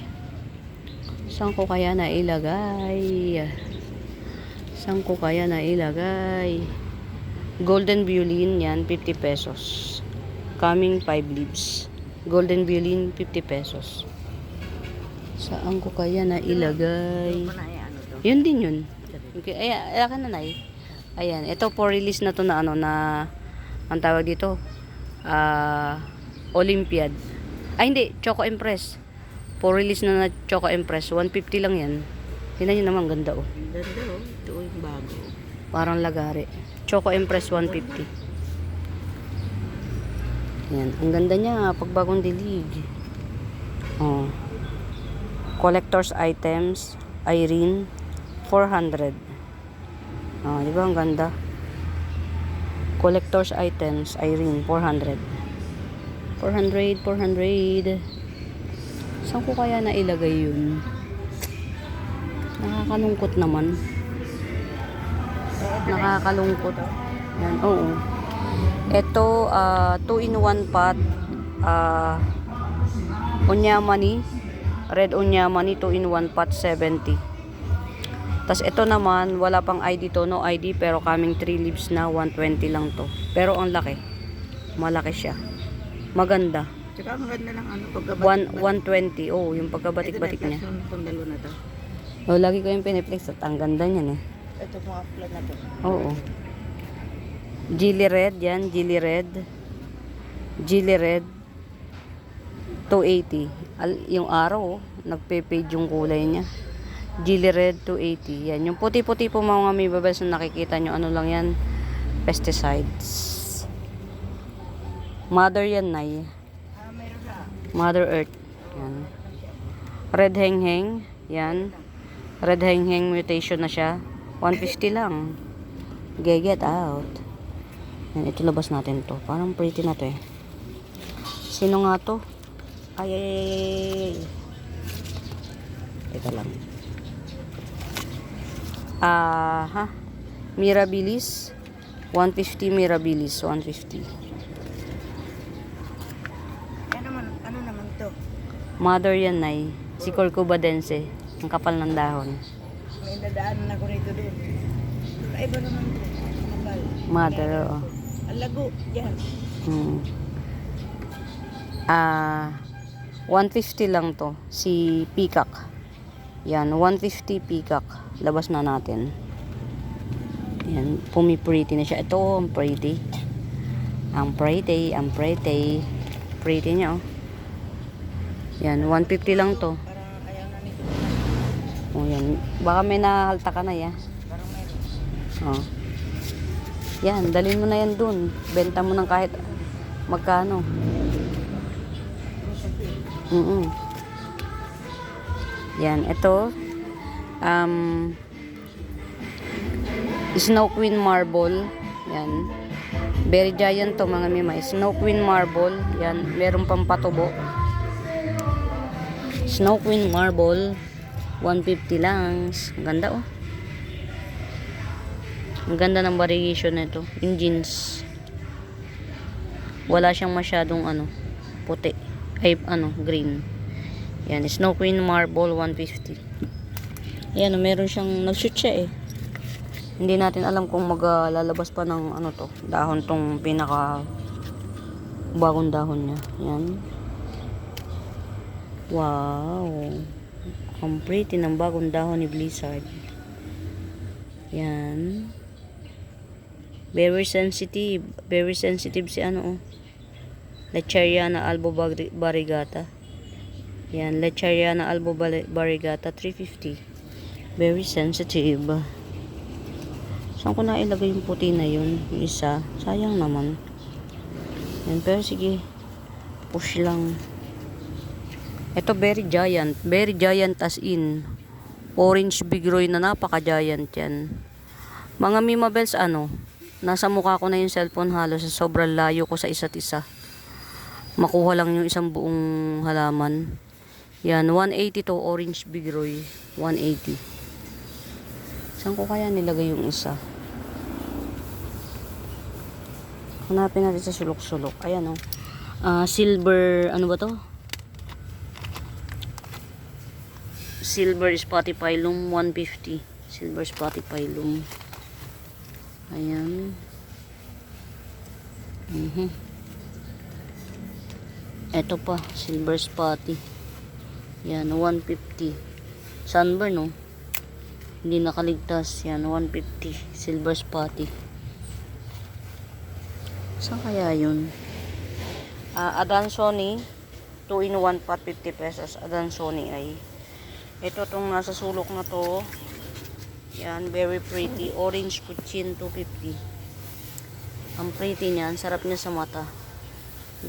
Saan ko kaya na ilagay? Golden Violin, yan, 50 pesos. Coming 5 leaves. Golden Violin, 50 pesos. Saan ko kaya na ilagay? Ano pa na ano to? Yun din yun. Okay, ayan na nai. Ayan, ito for release na to na ano na ang tawag dito. Olympiad. Ay hindi, Choco Empress. For release na Choco Empress, 150 lang yan. Tingnan niyo naman, ganda oh. Ganda oh. Ito yung bago. Parang lagari. Choco Empress 150. Yan, ang ganda niya pag bagong dilig. Oh. Collector's items, Irene 400. Oh, di ba ang ganda? Collector's items, Irene 400. 400. Saan ko kaya na ilagay yun? Nakakalungkot naman. Nakakalungkot. Yan, oo. Ito, 2-in-1 pot. Onyamani. Red onyamani, 2-in-1 pot, 70. Tapos ito naman, wala pang ID to. No ID, pero coming 3 leaves na, 120 lang to. Pero ang laki. Malaki siya. Maganda. Tsaka ang ganda ng ano, pagkabatik-batik. 120. Oh, yung pagkabatik-batik niya. Itong dalawa na to. Oh, lagi ko yung piniplex at ang ganda niyan eh. Ito mga flan na to. Oo. Gilly red, yan. Gilly red. Gilly red. 280. Yung araw, oh, nagpe-fade yung kulay niya. Gilly red, 280. Yan. Yung puti-puti po mga may babes na nakikita nyo. Ano lang yan? Pesticides. Mother yan, Nay. Meron na. Mother Earth. Yan. Red heng-heng. Yan. Red heng-heng mutation na siya. 150 lang. Get out. Yan, ito labas natin to. Parang pretty na to eh. Sino nga to? Ay. Ito lang. Mirabilis. 150 Mirabilis. 150. Ano naman to? Mother yan, Nay. Si Corcubadense. Ang kapal ng dahon. May nadaanan ako rito din. Iba naman to. Makal. Mother, oo. Ang lago. Yan. 150 lang to. Si Peacock. Yan, 150 Peacock. Labas na natin. Yan, pumi-pretty na siya. Ito, ang pretty. Ang pretty. Pretty niya, oh. Yan, 150 lang to. Parang ayaw na nito. Oh, yan. Baka may nahalta ka na, ya. Parang meron. Oh. Yan, dalhin mo na yan dun. Benta mo ng kahit magkano. Yan, ito. Snow Queen Marble. Yan. Very giant to mga mimay. Snow Queen Marble. Yan, meron pang patubo. Snow Queen Marble. 150 lang. Ang ganda oh. Ang ganda ng variation nito. Yung jeans. Wala siyang masyadong puti. Ay, green. Yan, Snow Queen Marble 150. Ayan, meron siyang nag-shoot siya eh. Hindi natin alam kung maglalabas pa ng to, dahon tong pinaka bagong dahon niya. Yan. Wow. Ang pretty ng bagong dahon ni Blizzard. Yan. Very sensitive. Very sensitive si Lecheriana albo variegata. Yan, Lecheriana albo variegata 350. Very sensitive. Saan ko na ilagay yung puti na yun? Yung isa. Sayang naman. Yan, pero sige. Push lang. Ito very giant. Very giant as in. Orange bigroy na napaka-giant yan. Mga Mimabels, nasa mukha ko na yung cellphone halos sa sobrang layo ko sa isa't isa. Makuha lang yung isang buong halaman. Yan, 180 to orange bigroy. 180. Saan ko kaya nilagay yung isa? Hanapin natin sa sulok-sulok. Ayan silver, ano ba to? Silver Spatifilum 150. Silver Spatifilum. Ayan. Ito pa, silver spotty. Yan, 150. Sunburn, no? Hindi nakaligtas. Yan, 150. Silver spotty. Saan kaya yun? Adansonii. 2-in-1 pot, 50 pesos. Adansonii ay. Ito tong nasa sulok na to. Yan, very pretty. Orange Kuchin, 250. Ang pretty niyan. Sarap niya sa mata.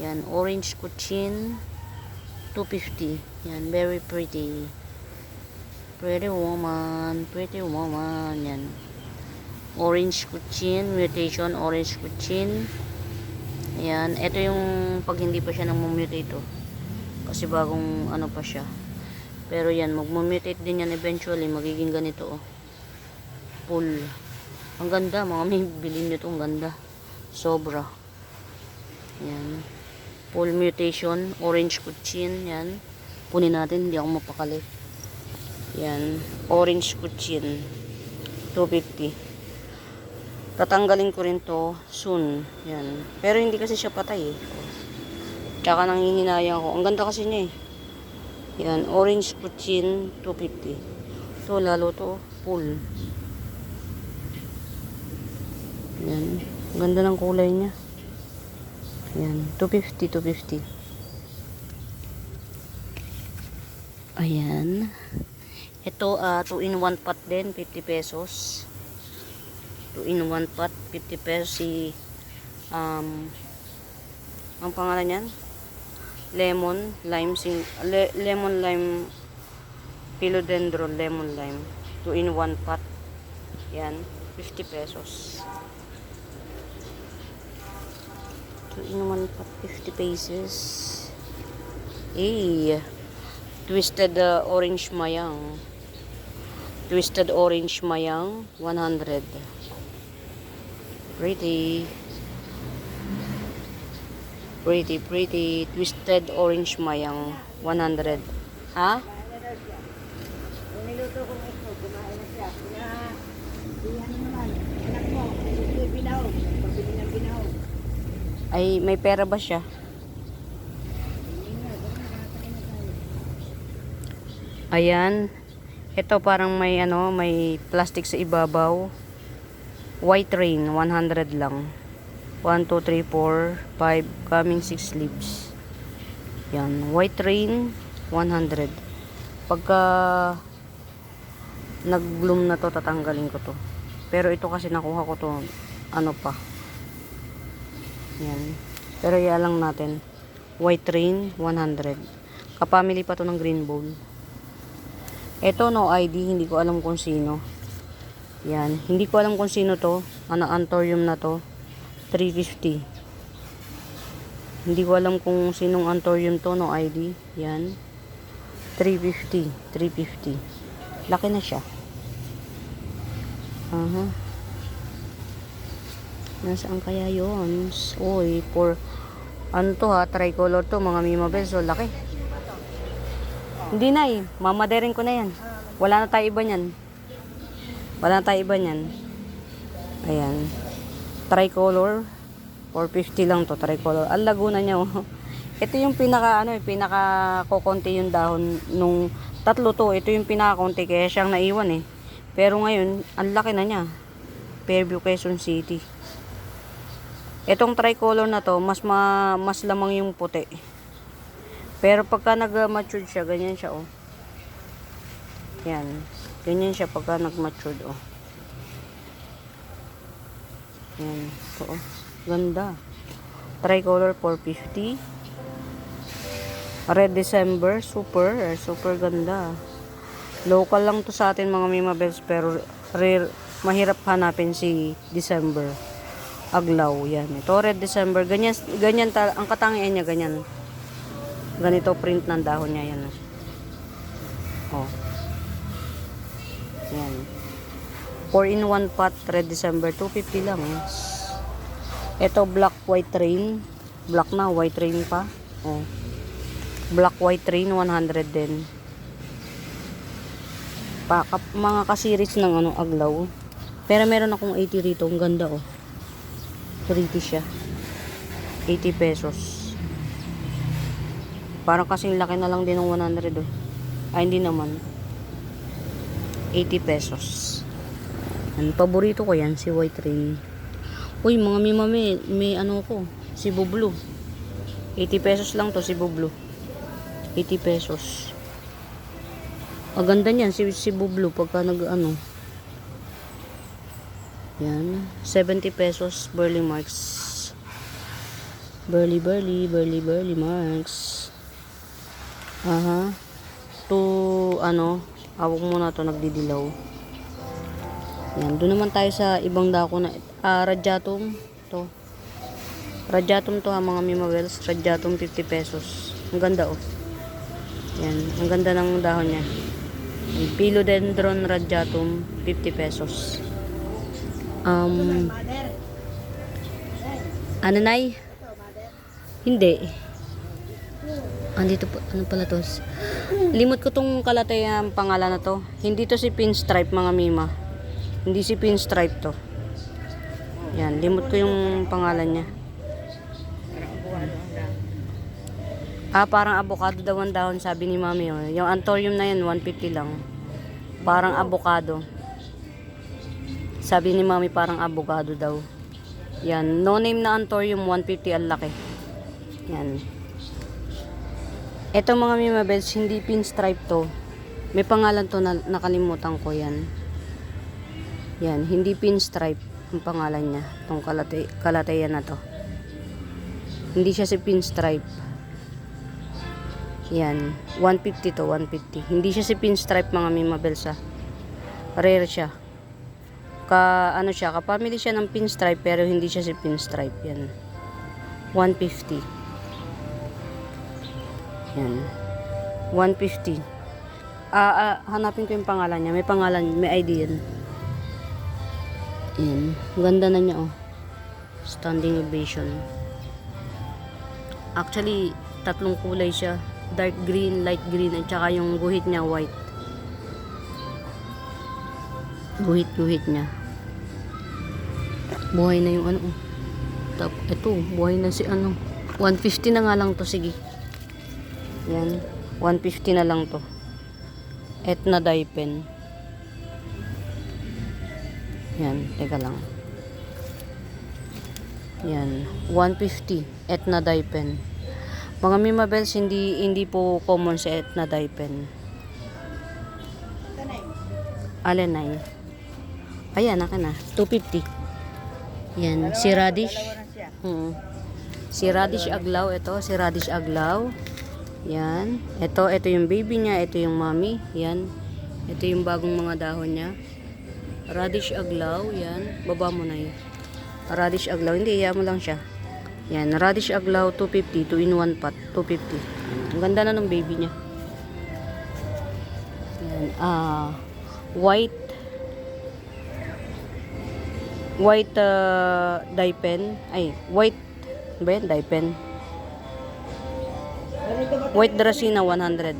Yan, Orange Kuchin, 250. Yan, very pretty. Pretty woman. Pretty woman. Yan. Orange Kuchin, mutation, Orange Kuchin. Yan, ito yung pag hindi pa siya nang-mutate ito. Kasi bagong ano pa siya. Pero yan, mag-mutate din yan eventually. Magiging ganito, oh. Full. Ang ganda, mga may bilhin nito. Ang ganda. Sobra. Yan. Full mutation, Orange Kuchin. Yan. Kunin natin, hindi ako mapakali. Yan. Orange Kuchin. 250. Tatanggalin ko rin to soon. Yan. Pero hindi kasi siya patay eh. Tsaka nanghihinayang ako. Ang ganda kasi niya eh. Yan. Orange Kuchin, 250. Ito, lalo to. Full. Yan. Ang ganda ng kulay niya. Yan. 250, 250. Ayan. Ito, 2-in-1 pot din. 50 pesos. 2-in-1 pot, 50 pesos si ang pangalan niyan lemon lime lemon lime philodendron lemon lime 2-in-1 pot. Yan, 50 pesos. 2-in-1 pot, 50 pesos. Twisted orange mayang. Twisted orange mayang, 100. Pretty. Pretty, pretty. Twisted orange mayang, 100. Ha? Yung niluto kong ito, kumain na siya. Iyan naman, anak mo, ito binaw. Pabili ng binaw. Ay, may pera ba siya? Ayan. Ito parang may ano, may plastic sa ibabaw. White rain, 100 lang. 1, 2, 3, 4, 5, coming 6 leaves. Yan, white rain, 100. Pagka nag-bloom na to, tatanggalin ko to. Pero ito kasi nakuha ko to, ano pa. Yan. Pero yan lang natin. White rain, 100. Kapamili pa to ng green bowl. Ito, no ID, hindi ko alam kung sino. Yan, hindi ko alam kung sino to. Ano, anthurium na to. 350. Hindi ko alam kung sinong anthurium to, no ID. Yan. 350. 350. Laki na siya. Nasaan kaya yun? Uy, for ano to ha, tricolor to, mga mimabel. So, laki. Hindi na eh. Mamadarin ko na yan. Wala na tayo iba niyan. Wala na tayo iba niyan. Ayan. Tricolor. 450 lang to, tricolor. Ang laguna niya, oh. Ito yung pinaka, ano, pinaka kukonti yung dahon nung tatlo to. Ito yung pinaka konti, kaya siyang naiwan eh. Pero ngayon, ang laki na niya. Fairview, Quezon City. Itong tricolor na to, mas lamang yung puti. Pero pagka nag-matured siya, ganyan siya, oh. Yan. Ganyan siya pagka nag-matured, oh. Yan. Ito, oh. Ganda. Tricolor, 450. Red December, super ganda. Local lang to sa atin, mga mimabels, pero rare, mahirap hanapin si December. Aglaw, yan. Ito, Red December. Ganyan ang katangian niya, ganyan. Ganito print ng dahon niya, yan. Oh. Yan. 4-in-1 pot, Red December, 250 lang. Ito, black white rain. Black na, white rain pa. Oh. Black white rain, 100 din. Mga kasiris ng ano, aglaw. Pero meron akong 80 rito. Ang ganda, oh. Pretty siya. 80 pesos. Parang kasing laki na lang din ng 100 oh. Ay, hindi naman. 80 pesos. Ang paborito ko yan, si White Rain. Uy, mga mima, may ano ko, si Bublo. 80 pesos lang to, si Bublo. 80 pesos. Ang ganda niyan, si Bublo, pagka nag-ano. Yan. 70 pesos, Burley Marks. Burley Marks. Aha. To, awak muna to, nagdidilaw. Yan. Doon naman tayo sa ibang dako na, Radyatum. To. Radyatum to ha, mga mimawels. Radyatum, 50 pesos. Ang ganda oh. Yan. Ang ganda ng dahon niya. Philodendron Radyatum, 50 pesos. Ano nay? Hindi. Andito po, ano pala to? Limot ko tong kalatay ang pangalan na to. Hindi to si Pinstripe, mga mima. Hindi si Pinstripe to. Yan, limot ko yung pangalan niya. Parang avocado daw ang dahon, sabi ni mami. Oh. Yung anthurium na yan, 150 lang. Parang avocado. Sabi ni mami, parang avocado daw. Yan, no name na anthurium, 150 ang laki. Yan. Ito mga mimabels, hindi pinstripe to. May pangalan to na nakalimutan ko yan. Yan, hindi pinstripe ang pangalan niya. Itong kalatayan na to. Hindi siya si pinstripe. Yan, 150 to, 150. Hindi siya si pinstripe mga mimabels ha. Rare siya. Kapamili siya ng pinstripe pero hindi siya si pinstripe. Yan. 150. Yan. 150. Hanapin ko yung pangalan niya. May pangalan, may ID yan. Yan. Ganda na niya oh. Standing ovation. Actually, tatlong kulay siya. Dark green, light green, at saka yung guhit niya white. Guhit niya. Buhay na yung ano. Ito, buhay na si ano. 150 na nga lang to, sige. Yan. 150 na lang to. Etna dye pen. Yan, teka lang. Yan, 150 Etna dye pen. Mga mimabels, hindi po common sa Etna dye pen. Alenay. Ayan, akin na. 250. Yan, si Radish. Si Radish Aglaw, ito. Si Radish Aglaw. Yan. Ito yung baby niya. Ito yung mommy. Yan. Ito yung bagong mga dahon niya. Radish Aglaw. Yan. Baba mo na yun. Radish Aglaw. Hindi, iya mo lang siya. Yan. Radish Aglaw 250. 2 in 1 pot. 250. Ang ganda na ng baby niya. Yan. White dye pen. Ay, white ba yan? Dye pen. White Dracena 100.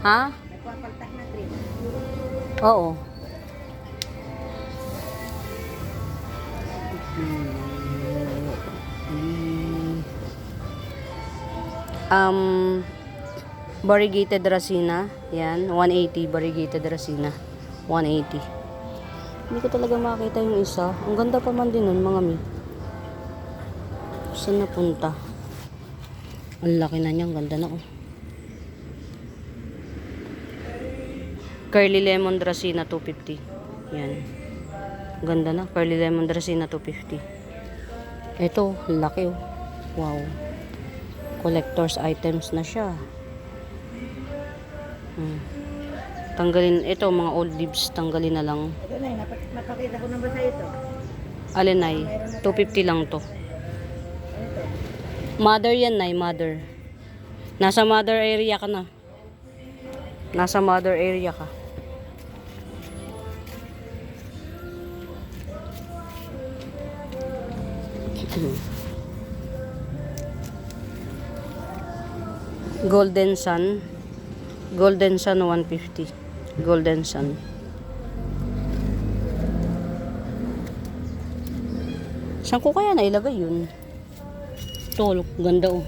Ha? Nagpapaltak na green. Oo. Variegated Dracena. Yan, 180 variegated Dracena. 180. Hindi ko talaga makita yung isa. Ang ganda pa man din nun, mga mi. Saan napunta? Ang laki na niya, ang ganda na oh. Curly Lemon Dracena 250. Yan. Ganda na, Curly Lemon Dracena 250. Ito, laki oh. Wow. Collector's items na siya. Tanggalin, ito mga old leaves, tanggalin na lang. Ito na, napakita ko na ba sa ito? Alenay, 250 lang to. Mother yan, Nay, mother. Nasa mother area ka na. Nasa mother area ka. Golden Sun. Golden Sun 150. Golden Sun. Saan ko kaya nailagay yun? Ito, ganda oh.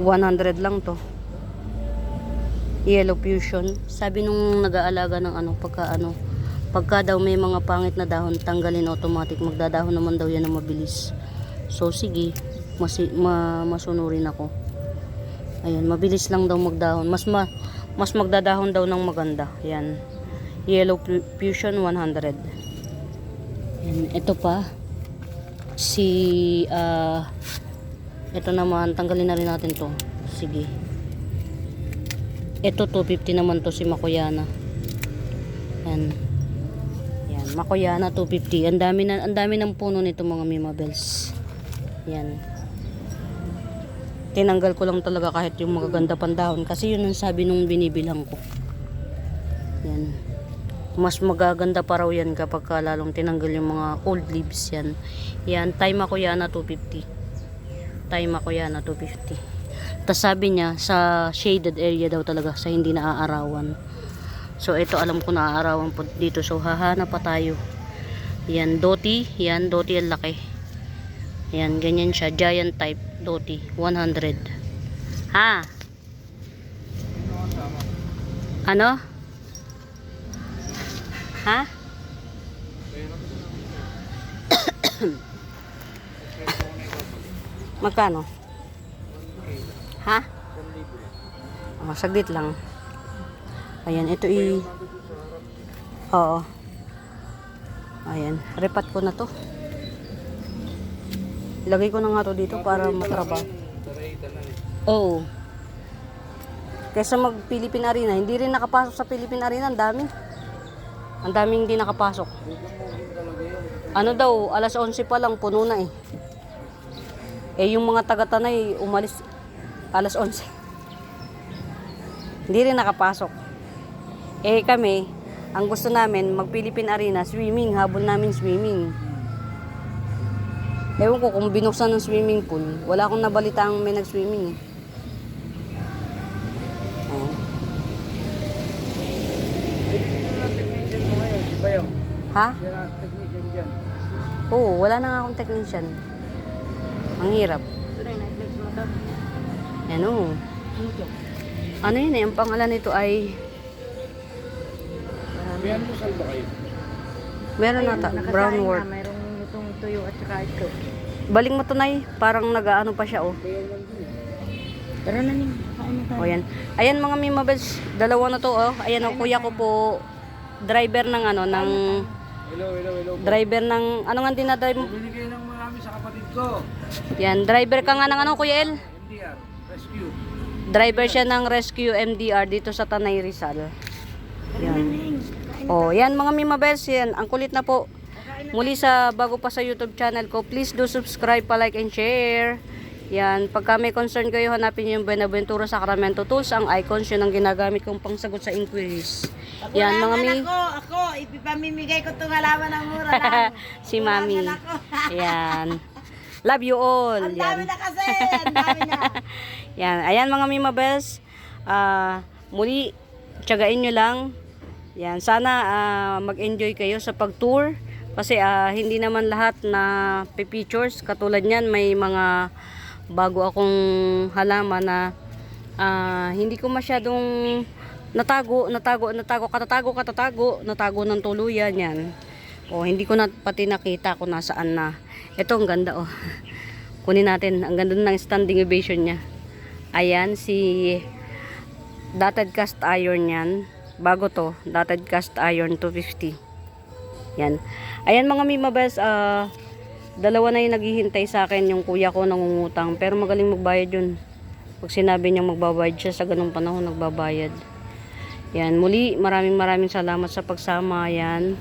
100 lang to. Yellow fusion. Sabi nung nag-aalaga ng pagka daw may mga pangit na dahon, tanggalin automatic. Magdadahon naman daw yan na mabilis. So sige, masunurin ako. Ayan, mabilis lang daw magdahon. Mas magdadahon daw ng maganda. Ayan. Yellow fusion 100. Ayan, ito pa. Ito naman, tanggalin na rin natin to. Sige. Ito 250 naman to, si Makoyana. Yan. Yan, Makoyana 250. Ang dami ng puno nito mga Mimabels. Yan. Tinanggal ko lang talaga kahit yung magaganda pang dahon kasi yun ang sabi nung binibilang ko. Yan. Mas magaganda pa raw yan kapag lalong tinanggal yung mga old leaves yan. Yan, Thai Makoyana 250. Thai Makoyana 250. Tapos sabi niya sa shaded area daw talaga, sa hindi naaarawan. So ito alam ko naaarawan po dito, so hahanap pa tayo. Yan Doti, yan Doti ang laki. Yan ganyan siya, giant type Doti 100. Ha? Ano? Ha? Magkano? Ha? Oh, saglit lang. Ayan, ito Oo. Ayan, repat ko na to. Ilagay ko na nga to dito para matrabaho. Oo. Kaysa mag Philippine Arena, hindi rin nakapasok sa Philippine Arena, ang dami. Ang daming hindi nakapasok. Ano daw, alas 11 pa lang, puno na eh. Eh yung mga taga-Tanay umalis alas 11. Hindi rin nakapasok. Eh kami, ang gusto namin mag Philippine Arena, swimming, habol namin swimming. Ewan ko kung binuksan ng swimming pool. Wala akong nabalitaang may nag-swimming eh. Ha? Oo, wala na nga akong technician. Ang hirap. Yan o. Ano yun eh, ang pangalan nito ay... Meron mo salba kayo? Meron nata, brown wort. Mayroong itong tuyo at saka ito. Baling mo to Nay, parang nag-ano pa siya oh. Tara na nin, kain na tayo. O yan. Ayan mga Mimabels, dalawa na to oh. Ayan oh, kuya ko po, driver ng Hello. driver ng, ano nga dinadrive mo? Binigay ng marami sa kapatid ko. Yan, driver ka nga ng Kuya El? MDR, rescue. Driver siya ng Rescue MDR dito sa Tanay Rizal. Yan. Oh, yan mga Mimabels, yan. Ang kulit na po. Muli sa bago pa sa YouTube channel ko, please do subscribe, pa-like and share. Yan, pagka may concern kayo, hanapin niyo yung Buenaventura Sacramento Tools. Ang icons yun ang ginagamit kong pangsagot sa inquiries. Yan mga Ako, ipipamimigay ko itong halaman ng mura lang. si Mami. Yan. Love you all. Ang dami na kasi, ang dami na. Yan, ayan mga Mimabels. Muli, tiyagain nyo lang. Yan, sana mag-enjoy kayo sa pag-tour. Kasi hindi naman lahat na pictures. Katulad niyan, may mga bago akong halaman na hindi ko masyadong natago ng tuluyan yan. O hindi ko na pati nakita kung nasaan na. Ito ang ganda oh. Kunin natin, ang ganda ng standing ovation niya. Ayan si dotted cast iron yan. Bago to, dotted cast iron 250. Yan. Ayan mga Mimabels, dalawa na yung naghihintay sa akin, yung kuya ko nangungutang, pero magaling magbayad yun. Pag sinabi niyang magbabayad siya sa ganung panahon, nagbabayad. Yan, muli maraming salamat sa pagsama. Yan.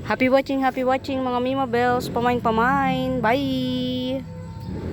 Happy watching mga Mimabels. Pamain. Bye!